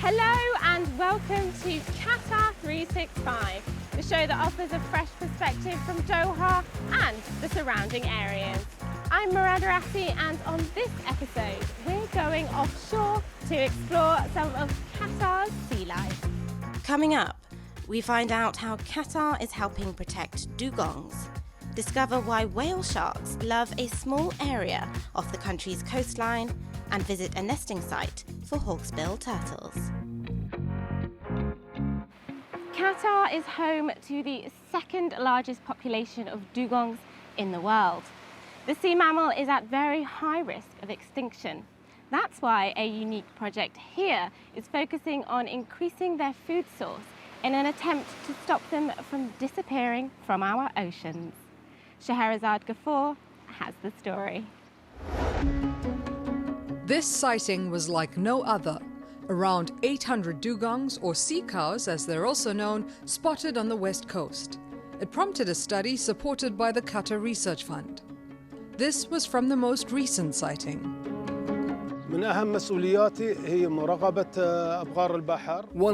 Hello and welcome to Qatar 365, the show that offers a fresh perspective from Doha and the surrounding areas. I'm Murad Arati, and on this episode we're going offshore to explore some of Qatar's sea life. Coming up, we find out how Qatar is helping protect dugongs, discover why whale sharks love a small area off the country's coastline, and visit a nesting site for hawksbill turtles. Qatar is home to the second largest population of dugongs in the world. The sea mammal is at very high risk of extinction. That's why a unique project here is focusing on increasing their food source in an attempt to stop them from disappearing from our oceans. Scheherazade Ghafour has the story. This sighting was like no other. Around 800 dugongs, or sea cows as they're also known, spotted on the west coast. It prompted a study supported by the Qatar Research Fund. This was from the most recent sighting. One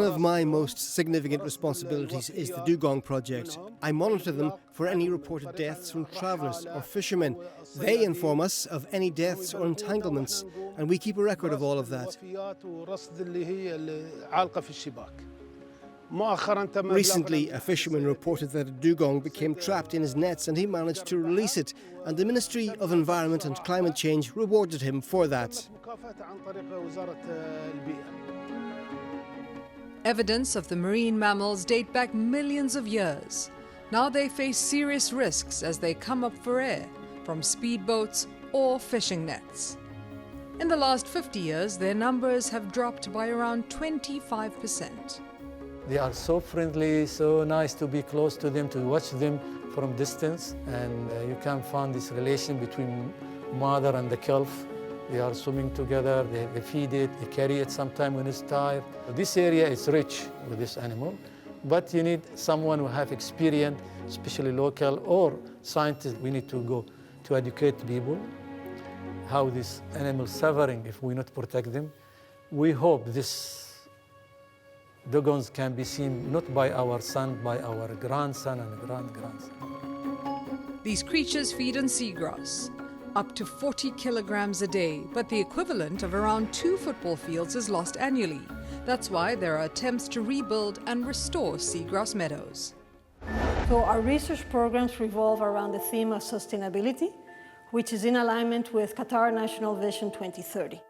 of my most significant responsibilities is the Dugong Project. I monitor them for any reported deaths from travellers or fishermen. They inform us of any deaths or entanglements, and we keep a record of all of that. Recently, a fisherman reported that a dugong became trapped in his nets and he managed to release it, and the Ministry of Environment and Climate Change rewarded him for that. Evidence of the marine mammals date back millions of years. Now they face serious risks as they come up for air from speedboats or fishing nets. In the last 50 years, their numbers have dropped by around 25%. They are so friendly, so nice to be close to them, to watch them from distance. And you can find this relation between mother and the calf. They are swimming together, they feed it, they carry it sometime when it's tired. This area is rich with this animal, but you need someone who have experience, especially local or scientists. We need to go to educate people how this animal is suffering if we not protect them. We hope this dugongs can be seen not by our son, by our grandson and grand-grandson. These creatures feed on seagrass, up to 40 kilograms a day, but the equivalent of around 2 football fields is lost annually. That's why there are attempts to rebuild and restore seagrass meadows. So our research programs revolve around the theme of sustainability, which is in alignment with Qatar National Vision 2030.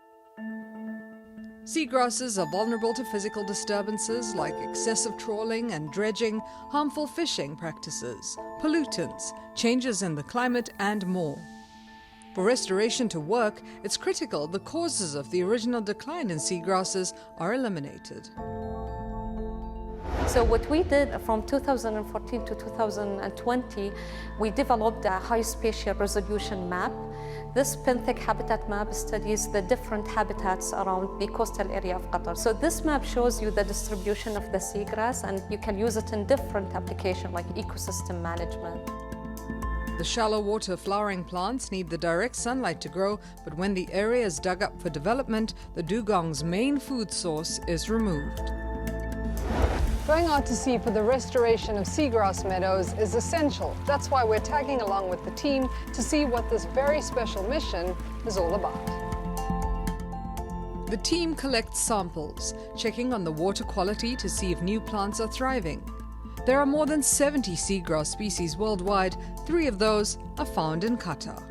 Seagrasses are vulnerable to physical disturbances like excessive trawling and dredging, harmful fishing practices, pollutants, changes in the climate, and more. For restoration to work, it's critical the causes of the original decline in seagrasses are eliminated. So what we did from 2014 to 2020, we developed a high spatial resolution map. This benthic habitat map studies the different habitats around the coastal area of Qatar. So this map shows you the distribution of the seagrass, and you can use it in different applications like ecosystem management. The shallow water flowering plants need the direct sunlight to grow, but when the area is dug up for development, the dugong's main food source is removed. Going out to sea for the restoration of seagrass meadows is essential. That's why we're tagging along with the team to see what this very special mission is all about. The team collects samples, checking on the water quality to see if new plants are thriving. There are more than 70 seagrass species worldwide. 3 of those are found in Qatar.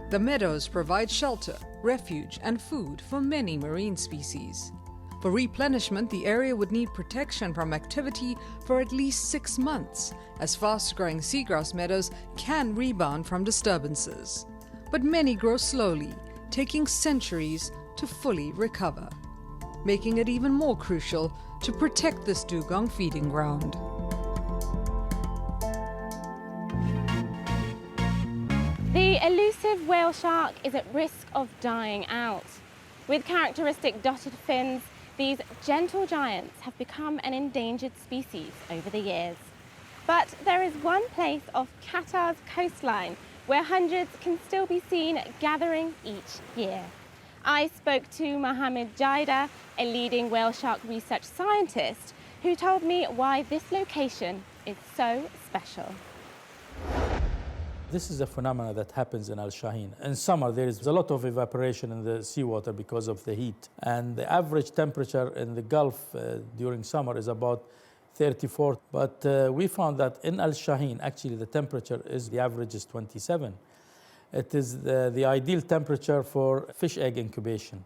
The meadows provide shelter, refuge, and food for many marine species. For replenishment, the area would need protection from activity for at least 6 months, as fast-growing seagrass meadows can rebound from disturbances. But many grow slowly, taking centuries to fully recover, making it even more crucial to protect this dugong feeding ground. The elusive whale shark is at risk of dying out. With characteristic dotted fins, these gentle giants have become an endangered species over the years. But there is one place off Qatar's coastline where hundreds can still be seen gathering each year. I spoke to Mohammed Jaida, a leading whale shark research scientist, who told me why this location is so special. This is a phenomenon that happens in Al Shaheen. In summer, there is a lot of evaporation in the seawater because of the heat. And the average temperature in the Gulf during summer is about 34. But we found that in Al Shaheen, actually, the temperature the average is 27. It is the ideal temperature for fish egg incubation.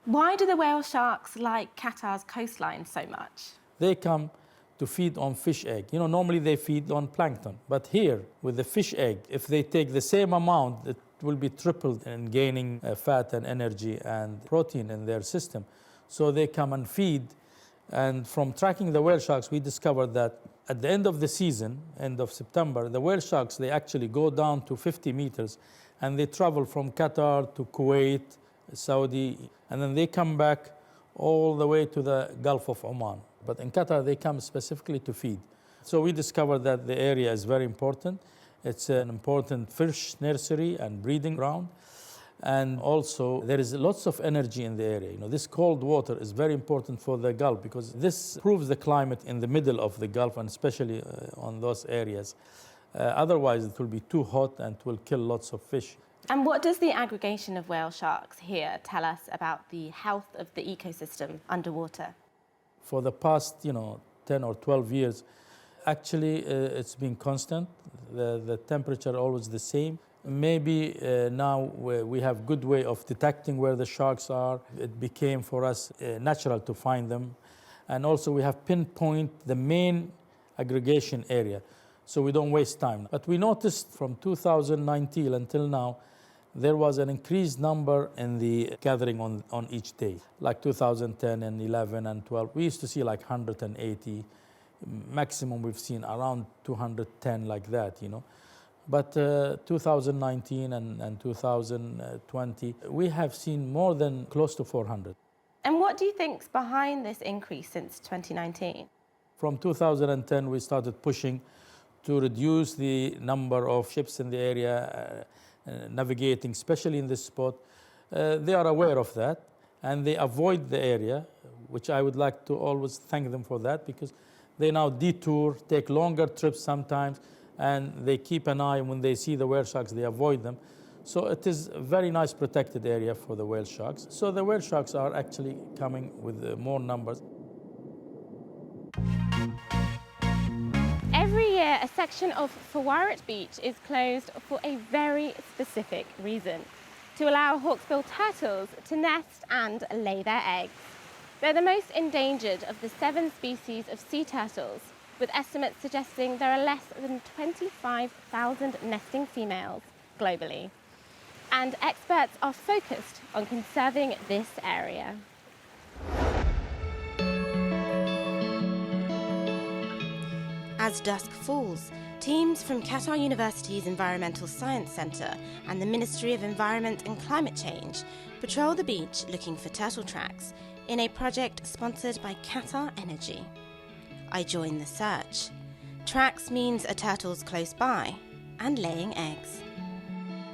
Why do the whale sharks like Qatar's coastline so much? They come to feed on fish egg. You know, normally they feed on plankton. But here, with the fish egg, if they take the same amount, it will be tripled in gaining fat and energy and protein in their system. So they come and feed. And from tracking the whale sharks, we discovered that at the end of the season, end of September, the whale sharks, they actually go down to 50 meters and they travel from Qatar to Kuwait, Saudi, and then they come back all the way to the Gulf of Oman. But in Qatar, they come specifically to feed. So we discovered that the area is very important. It's an important fish nursery and breeding ground. And also, there is lots of energy in the area. You know, this cold water is very important for the Gulf because this improves the climate in the middle of the Gulf and especially on those areas. Otherwise, it will be too hot and it will kill lots of fish. And what does the aggregation of whale sharks here tell us about the health of the ecosystem underwater? For the past, 10 or 12 years, actually, it's been constant. The temperature always the same. Maybe now we have good way of detecting where the sharks are. It became for us natural to find them. And also we have pinpoint the main aggregation area, so we don't waste time. But we noticed from 2019 until now, there was an increased number in the gathering on each day. Like 2010 and 11 and 12, we used to see like 180. Maximum we've seen around 210 like that, But 2019 and 2020, we have seen more than close to 400. And what do you think's behind this increase since 2019? From 2010, we started pushing to reduce the number of ships in the area navigating, especially in this spot. They are aware of that, and they avoid the area, which I would like to always thank them for that, because they now detour, take longer trips sometimes, and they keep an eye. When they see the whale sharks, they avoid them. So it is a very nice protected area for the whale sharks. So the whale sharks are actually coming with more numbers. Every year, a section of Fawarat Beach is closed for a very specific reason: to allow hawksbill turtles to nest and lay their eggs. They're the most endangered of the 7 species of sea turtles, with estimates suggesting there are less than 25,000 nesting females globally. And experts are focused on conserving this area. As dusk falls, teams from Qatar University's Environmental Science Centre and the Ministry of Environment and Climate Change patrol the beach looking for turtle tracks in a project sponsored by Qatar Energy. I join the search. Tracks means a turtle's close by and laying eggs.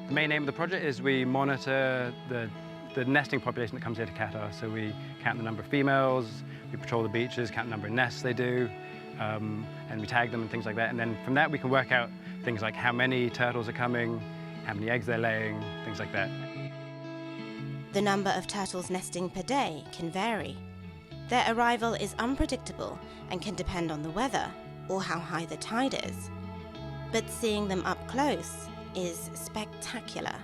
The main aim of the project is we monitor the nesting population that comes here to Qatar. So we count the number of females, we patrol the beaches, count the number of nests they do, and we tag them and things like that. And then from that we can work out things like how many turtles are coming, how many eggs they're laying, things like that. The number of turtles nesting per day can vary. Their arrival is unpredictable and can depend on the weather or how high the tide is. But seeing them up close is spectacular.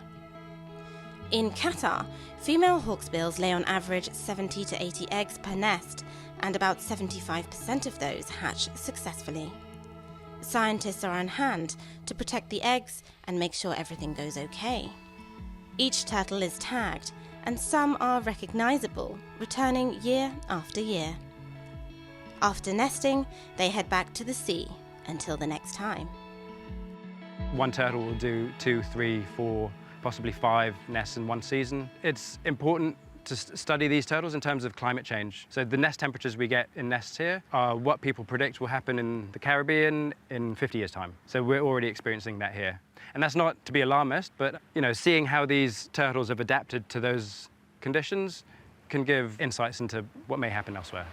In Qatar, female hawksbills lay on average 70 to 80 eggs per nest, and about 75% of those hatch successfully. Scientists are on hand to protect the eggs and make sure everything goes okay. Each turtle is tagged, and some are recognizable, returning year after year. After nesting, they head back to the sea until the next time. One turtle will do 2, 3, 4, possibly 5 nests in one season. It's important to study these turtles in terms of climate change. So the nest temperatures we get in nests here are what people predict will happen in the Caribbean in 50 years' time. So we're already experiencing that here. And that's not to be alarmist, but seeing how these turtles have adapted to those conditions can give insights into what may happen elsewhere.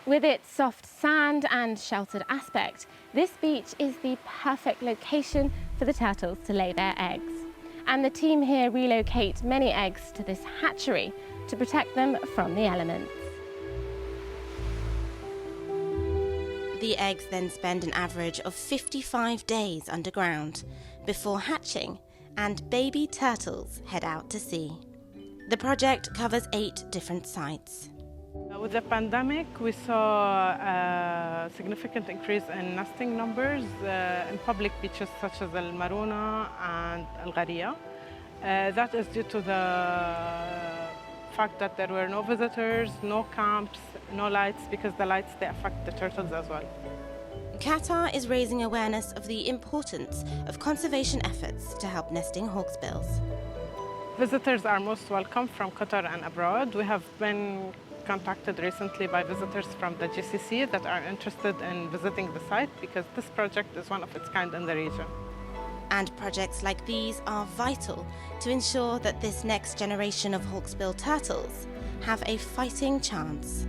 With its soft sand and sheltered aspect, this beach is the perfect location for the turtles to lay their eggs. And the team here relocate many eggs to this hatchery to protect them from the elements. The eggs then spend an average of 55 days underground before hatching, and baby turtles head out to sea. The project covers 8 different sites. With the pandemic, we saw a significant increase in nesting numbers in public beaches such as Al Maruna and Al Gharia. That is due to the fact that there were no visitors, no camps, no lights, because the lights, they affect the turtles as well. Qatar is raising awareness of the importance of conservation efforts to help nesting hawksbills. Visitors are most welcome from Qatar and abroad. We have been contacted recently by visitors from the GCC that are interested in visiting the site because this project is one of its kind in the region. And projects like these are vital to ensure that this next generation of hawksbill turtles have a fighting chance.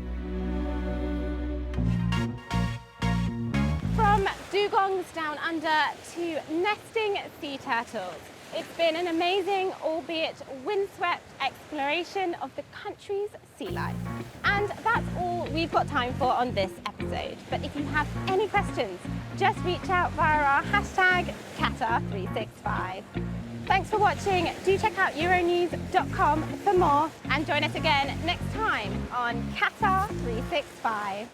From dugongs down under to nesting sea turtles, it's been an amazing, albeit windswept, exploration of the country's sea life. And that's all we've got time for on this episode. But if you have any questions, just reach out via our hashtag Qatar365. Thanks for watching. Do check out euronews.com for more and join us again next time on Qatar365.